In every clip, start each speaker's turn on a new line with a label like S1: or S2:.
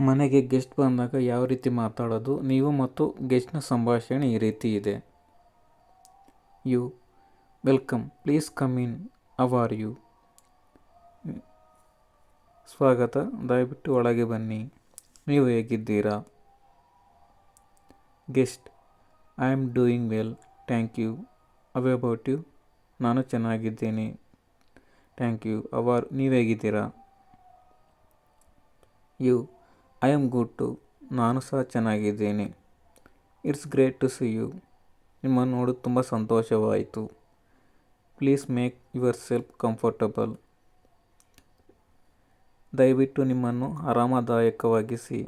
S1: ಮನೆಗೆ ಗೆಸ್ಟ್ ಬಂದಾಗ ಯಾವ ರೀತಿ ಮಾತಾಡೋದು? ನೀವು ಮತ್ತು ಗೆಸ್ಟ್ನ ಸಂಭಾಷಣೆ ಈ ರೀತಿ ಇದೆ. You welcome, please come in, how are you? ಸ್ವಾಗತ, ದಯವಿಟ್ಟು ಒಳಗೆ ಬನ್ನಿ, ನೀವು ಹೇಗಿದ್ದೀರಾ? Guest: I am doing well, thank you, how about you? ನಾನು ಚೆನ್ನಾಗಿದ್ದೀನಿ, ಥ್ಯಾಂಕ್ ಯು, ನೀವು ಹೇಗಿದ್ದೀರಾ? You: I am good too, ನಾನು ಸಹ ಚೆನ್ನಾಗಿದ್ದೀನಿ. It's great to see you, ನಿಮ್ಮನ್ನು ನೋಡೋದು ತುಂಬ ಸಂತೋಷವಾಯಿತು. Please make yourself comfortable, ದಯವಿಟ್ಟು ನಿಮ್ಮನ್ನು ಆರಾಮದಾಯಕವಾಗಿಸಿ.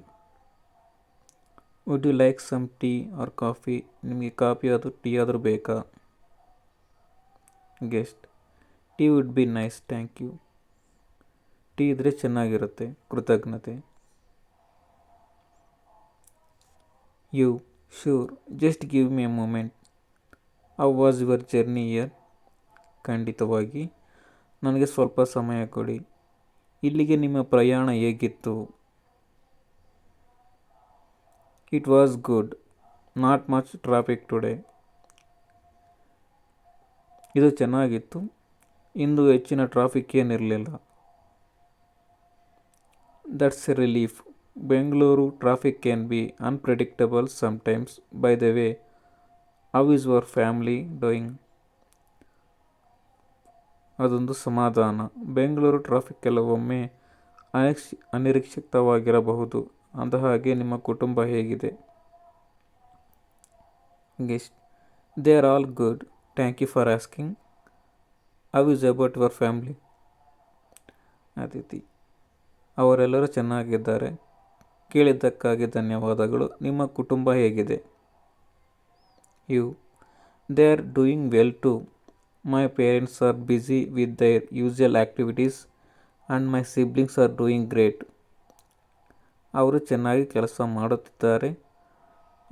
S1: Would you like some tea or coffee? ನಿಮಗೆ ಕಾಫಿ ಆದರೂ ಟೀ ಆದರೂ ಬೇಕಾ? Guest: tea would be nice, thank you. Tea ಇದ್ರೆ ಚೆನ್ನಾಗಿರುತ್ತೆ, ಕೃತಜ್ಞತೆ. You: sure, just give me a moment. How was your journey here? ಖಂಡಿತವಾಗಿ, ನನಗೆ ಸ್ವಲ್ಪ ಸಮಯ ಕೊಡಿ. ಇಲ್ಲಿಗೆ ನಿಮ್ಮ ಪ್ರಯಾಣ ಹೇಗಿತ್ತು? It was good, not much traffic today. ಇದು ಚೆನ್ನಾಗಿತ್ತು, ಇಂದು ಹೆಚ್ಚಿನ ಟ್ರಾಫಿಕ್ ಏನಿರಲಿಲ್ಲ. That's a relief. Bengaluru traffic can be unpredictable sometimes. By the way, how is your family doing? ಅದೊಂದು ಸಮಾಧಾನ. ಬೆಂಗಳೂರು ಟ್ರಾಫಿಕ್ ಕೆಲವೊಮ್ಮೆ ಅನಿರೀಕ್ಷಿತವಾಗಿರಬಹುದು. ಅಂದಹಾಗೆ ನಿಮ್ಮ ಕುಟುಂಬ ಹೇಗಿದೆ? Guest: they are all good, thank you for asking. How is about your family? ಅತಿಥಿ: ಅವರೆಲ್ಲರೂ ಚೆನ್ನಾಗಿದ್ದಾರೆ, ಕೇಳಿದ್ದಕ್ಕಾಗಿ ಧನ್ಯವಾದಗಳು. ನಿಮ್ಮ ಕುಟುಂಬ ಹೇಗಿದೆ? You: they are doing well too. My parents are busy with their usual activities and my siblings are doing great. ಅವರು ಚೆನ್ನಾಗಿ ಕೆಲಸ ಮಾಡುತ್ತಿದ್ದಾರೆ.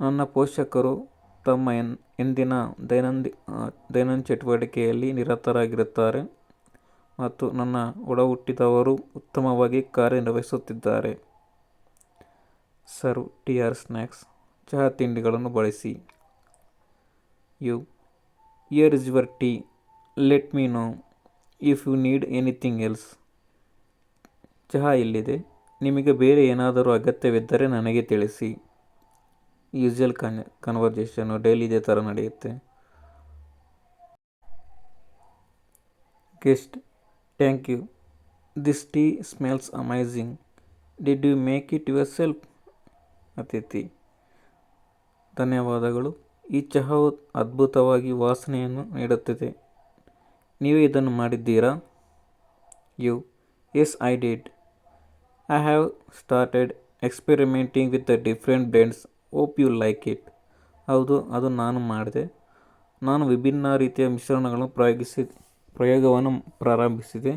S1: ನನ್ನ ಪೋಷಕರು ತಮ್ಮ ಎಂದಿನ ದೈನಂದಿನ ಚಟುವಟಿಕೆಯಲ್ಲಿ ನಿರತರಾಗಿರುತ್ತಾರೆ ಮತ್ತು ನನ್ನ ಒಡಹುಟ್ಟಿದವರು ಉತ್ತಮವಾಗಿ ಕಾರ್ಯನಿರ್ವಹಿಸುತ್ತಿದ್ದಾರೆ. ಸರ್ವ್ ಟೀ ಆರ್ ಸ್ನ್ಯಾಕ್ಸ್, ಚಹಾ ತಿಂಡಿಗಳನ್ನು ಬಳಸಿ. You: here is your tea, let me know if you need anything else. ಚಹಾ ಇಲ್ಲಿದೆ, ನಿಮಗೆ ಬೇರೆ ಏನಾದರೂ ಅಗತ್ಯವಿದ್ದರೆ ನನಗೆ ತಿಳಿಸಿ. ಯೂಶುವಲ್ ಕನ್ವರ್ಜೇಷನು ಡೈಲಿ ಇದೇ ಥರ ನಡೆಯುತ್ತೆ. Guest: thank you, this tea smells amazing. Did you make it yourself? ಅತಿಥಿ: ಧನ್ಯವಾದಗಳು, ಈ ಚಹಾವು ಅದ್ಭುತವಾಗಿ ವಾಸನೆಯನ್ನು ನೀಡುತ್ತಿದೆ. ನೀವೇ ಇದನ್ನು ಮಾಡಿದ್ದೀರಾ? You: yes, I did. I have started experimenting with the different blends, hope you like it. ಹೌದು, ಅದು ನಾನು ಮಾಡಿದೆ. ನಾನು ವಿಭಿನ್ನ ರೀತಿಯ ಮಿಶ್ರಣಗಳನ್ನು ಪ್ರಯೋಗವನ್ನು ಪ್ರಾರಂಭಿಸಿದೆ.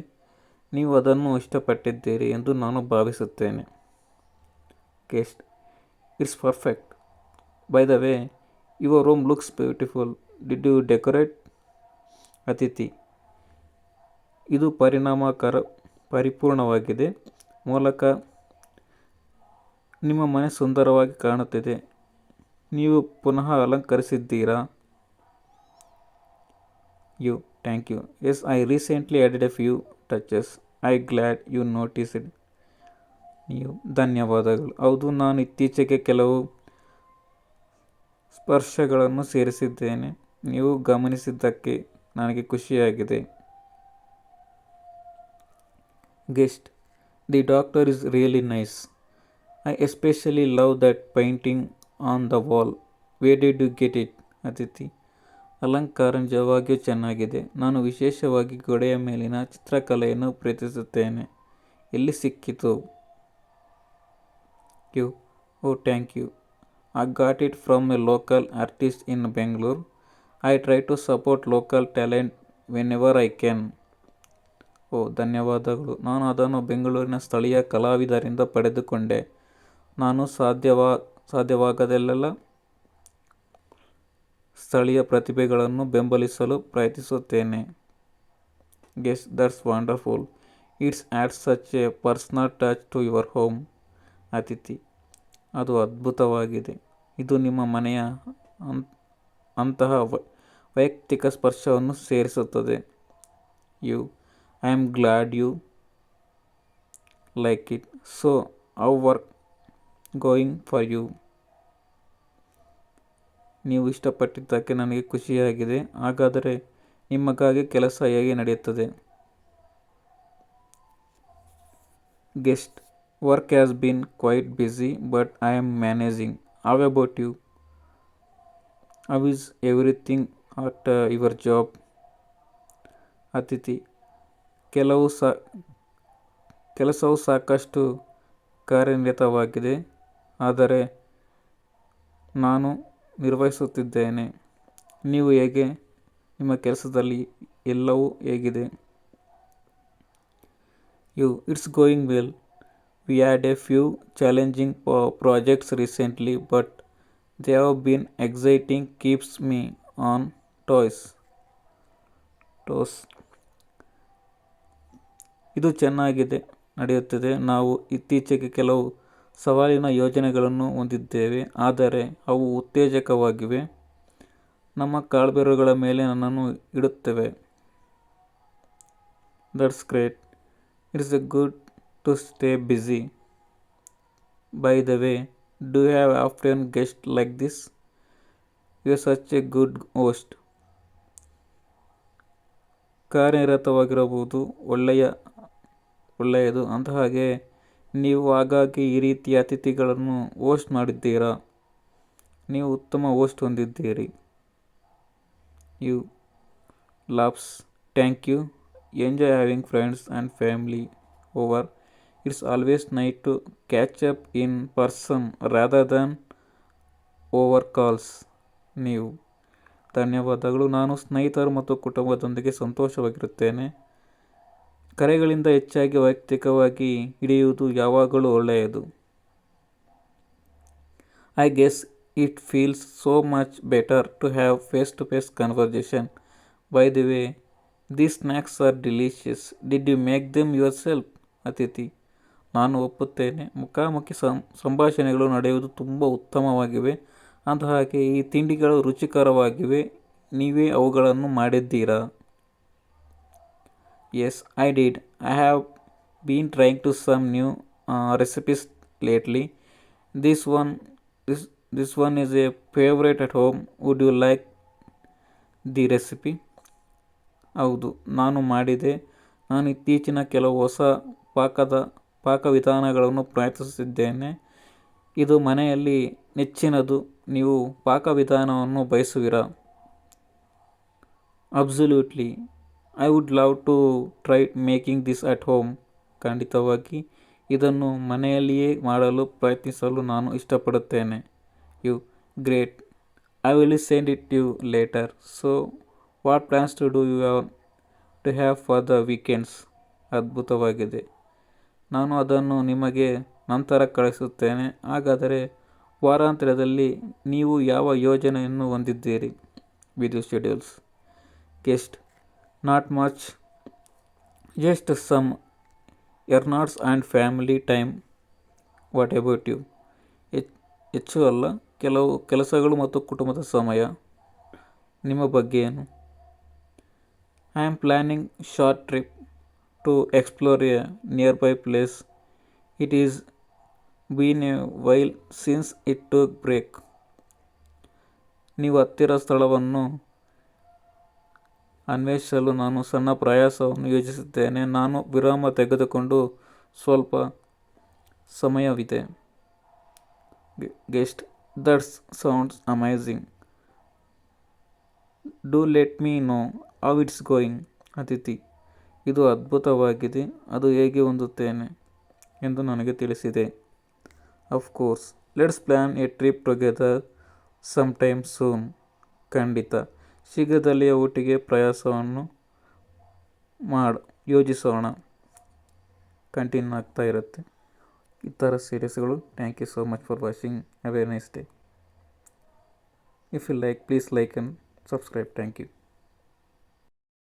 S1: ನೀವು ಅದನ್ನು ಇಷ್ಟಪಟ್ಟಿದ್ದೀರಿ ಎಂದು ನಾನು ಭಾವಿಸುತ್ತೇನೆ. Guest: it's perfect. By the way, your room looks beautiful. Did you decorate? ಅತಿಥಿ: ಇದು ಪರಿಪೂರ್ಣವಾಗಿದೆ ಮೂಲಕ ನಿಮ್ಮ ಮನೆ ಸುಂದರವಾಗಿ ಕಾಣುತ್ತಿದೆ. ನೀವು ಪುನಃ ಅಲಂಕರಿಸಿದ್ದೀರಾ? You: thank you. Yes, I recently added a few touches. I glad you noticed. ನೀವು: ಧನ್ಯವಾದಗಳು. ಹೌದು, ನಾನು ಇತ್ತೀಚೆಗೆ ಕೆಲವು ಸ್ಪರ್ಶಗಳನ್ನು ಸೇರಿಸಿದ್ದೇನೆ. ನೀವು ಗಮನಿಸಿದ್ದಕ್ಕೆ ನನಗೆ ಖುಷಿಯಾಗಿದೆ. Guest: the doctor is really nice. I especially love that painting on the wall. Where did you get it? ಅತಿಥಿ: ಅಲಂಕಾರ ನಿಜವಾಗಿಯೂ ಚೆನ್ನಾಗಿದೆ. ನಾನು ವಿಶೇಷವಾಗಿ ಗೋಡೆಯ ಮೇಲಿನ ಚಿತ್ರಕಲೆಯನ್ನು ಪ್ರೀತಿಸುತ್ತೇನೆ. ಎಲ್ಲಿ ಸಿಕ್ಕಿತು? You: oh, thank you. I got it from a local artist in Bengaluru. I try to support local talent whenever I can. ಓ, ಧನ್ಯವಾದಗಳು. ನಾನು ಅದನ್ನು ಬೆಂಗಳೂರಿನ ಸ್ಥಳೀಯ ಕಲಾವಿದರಿಂದ ಪಡೆದುಕೊಂಡೆ. ನಾನು ಸಾಧ್ಯವಾಗದಲ್ಲೆಲ್ಲ ಸ್ಥಳೀಯ ಪ್ರತಿಭೆಗಳನ್ನು ಬೆಂಬಲಿಸಲು ಪ್ರಯತ್ನಿಸುತ್ತೇನೆ. Guest: that's wonderful. It's adds such a personal touch to your home. ಅತಿಥಿ: ಅದು ಅದ್ಭುತವಾಗಿದೆ. ಇದು ನಿಮ್ಮ ಮನೆಯ ಅಂತಹ ವೈಯಕ್ತಿಕ ಸ್ಪರ್ಶವನ್ನು ಸೇರಿಸುತ್ತದೆ. You: I am glad you like it. So how work going for you? ನೀವು ಇಷ್ಟಪಟ್ಟಿದ್ದಕ್ಕೆ ನನಗೆ ಖುಷಿಯಾಗಿದೆ. ಹಾಗಾದರೆ ನಿಮಗಾಗಿ ಕೆಲಸ ಹೇಗೆ ನಡೆಯುತ್ತದೆ? Guest: work has been quite busy but I am managing. How about you? How is everything at your job? ಅತಿಥಿ: ಕೆಲಸವು ಸಾಕಷ್ಟು ಕಾರ್ಯನಿರತವಾಗಿದೆ, ಆದರೆ ನಾನು ನಿರ್ವಹಿಸುತ್ತಿದ್ದೇನೆ. ನೀವು ಹೇಗೆ? ನಿಮ್ಮ ಕೆಲಸದಲ್ಲಿ ಎಲ್ಲವೂ ಹೇಗಿದೆ? You: it's going well. We had a few challenging projects recently, but they have been exciting. Keeps me on toes. ಇದು ಚೆನ್ನಾಗಿದೆ ನಡೆಯುತ್ತಿದೆ. ನಾವು ಇತ್ತೀಚೆಗೆ ಕೆಲವು ಸವಾಲಿನ ಯೋಜನೆಗಳನ್ನು ಹೊಂದಿದ್ದೇವೆ, ಆದರೆ ಅವು ಉತ್ತೇಜಕವಾಗಿವೆ. ನಮ್ಮ ಕಾಲ್ಬೆರಳುಗಳ ಮೇಲೆ ನನ್ನನ್ನು ಇಡುತ್ತವೆ. That's great. It's good to stay busy. By the way, do you have often guest like this? You are such a good host. ಕಾರ್ಯನಿರತವಾಗಿರುವುದು ಒಳ್ಳೆಯದು. ಅಂದಹಾಗೆ, ನೀವು ಆಗಾಗ್ಗೆ ಈ ರೀತಿಯ ಅತಿಥಿಗಳನ್ನು ಹೋಸ್ಟ್ ಮಾಡಿದ್ದೀರಾ? ನೀವು ಉತ್ತಮ ಹೋಸ್ಟ್ ಹೊಂದಿದ್ದೀರಿ. You: laughs. Thank you. Enjoy having friends and family over. It's always nice to catch up in person rather than over calls. ನೀವು: ಧನ್ಯವಾದಗಳು. ನಾನು ಸ್ನೇಹಿತರು ಮತ್ತು ಕುಟುಂಬದೊಂದಿಗೆ ಸಂತೋಷವಾಗಿರುತ್ತೇನೆ. ಕರೆಗಳಿಂದ ಹೆಚ್ಚಾಗಿ ವೈಯಕ್ತಿಕವಾಗಿ ಹಿಡಿಯುವುದು ಯಾವಾಗಲೂ ಒಳ್ಳೆಯದು. I guess it feels so much better to have face to face conversation. By the way, these snacks are delicious. Did you make them yourself? ಅತಿಥಿ: ನಾನು ಒಪ್ಪುತ್ತೇನೆ. ಮುಖಾಮುಖಿ ಸಂಭಾಷಣೆಗಳು ನಡೆಯುವುದು ತುಂಬ ಉತ್ತಮವಾಗಿವೆ. ಅಂದಹಾಗೆ, ಈ ತಿಂಡಿಗಳು ರುಚಿಕರವಾಗಿವೆ. ನೀವೇ ಅವುಗಳನ್ನು ಮಾಡಿದ್ದೀರಾ? Yes, I did. I have been trying to some new recipes lately. This one, this one is a favorite at home. Would you like the recipe? ಹೌದು, ನಾನು ಮಾಡಿದೆ. ನಾನು ಇತ್ತೀಚಿನ ಕೆಲವು ಹೊಸ ಪಾಕವಿಧಾನಗಳನ್ನು ಪ್ರಯತ್ನಿಸುತ್ತಿದ್ದೇನೆ. ಇದು ಮನೆಯಲ್ಲಿ ನೆಚ್ಚಿನದು. ನೀವು ಪಾಕವಿಧಾನವನ್ನು ಬಯಸುವಿರಾ? Absolutely. I would love to try making this at home. ಖಂಡಿತವಾಗಿ ಇದನ್ನು ಮನೆಯಲ್ಲಿಯೇ ಮಾಡಲು ಪ್ರಯತ್ನಿಸಲು ನಾನು ಇಷ್ಟಪಡುತ್ತೇನೆ. You: great. I will send it you later. So what plans to have for the weekends? ಅದ್ಭುತವಾಗಿದೆ. ನಾನು ಅದನ್ನು ನಿಮಗೆ ನಂತರ ಕಳಿಸುತ್ತೇನೆ. ಹಾಗಾದರೆ ವಾರಾಂತ್ಯದಲ್ಲಿ ನೀವು ಯಾವ ಯೋಜನೆಯನ್ನು ಹೊಂದಿದ್ದೀರಿ? With schedules. Guest: not much, just some errands and family time. What about you? ಹೆಚ್ಚು ಅಲ್ಲ, ಕೆಲವು ಕೆಲಸಗಳು ಮತ್ತು ಕುಟುಂಬದ ಸಮಯ. ನಿಮ್ಮ ಬಗ್ಗೆ ಏನು? I am planning short trip to explore a nearby place. It is been a while since it took break. ನೀವು ಹತ್ತಿರ ಸ್ಥಳವನ್ನು ಅನ್ವೇಷಿಸಲು ನಾನು ಸಣ್ಣ ಪ್ರಯಾಸವನ್ನು ಯೋಜಿಸಿದ್ದೇನೆ. ನಾನು ವಿರಾಮ ತೆಗೆದುಕೊಂಡು ಸ್ವಲ್ಪ ಸಮಯವಿದೆ. Guest: that's sounds amazing. Do let me know how it's going. ಅತಿಥಿ: ಇದು ಅದ್ಭುತವಾಗಿದೆ. ಅದು ಹೇಗೆ ಹೊಂದುತ್ತೇನೆ ಎಂದು ನನಗೆ ತಿಳಿಸಿದೆ. Of course, let's plan a trip together some time soon. ಖಂಡಿತ, ಶೀಘ್ರದಲ್ಲಿಯೇ ಒಟ್ಟಿಗೆ ಪ್ರಯಾಸವನ್ನು ಯೋಜಿಸೋಣ. ಕಂಟಿನ್ಯೂ ಆಗ್ತಾ ಇರುತ್ತೆ ಈ ಥರ ಸೀರೀಸ್ಗಳು. Thank you so much for watching. Have a nice day. If you like, please like and subscribe. Thank you.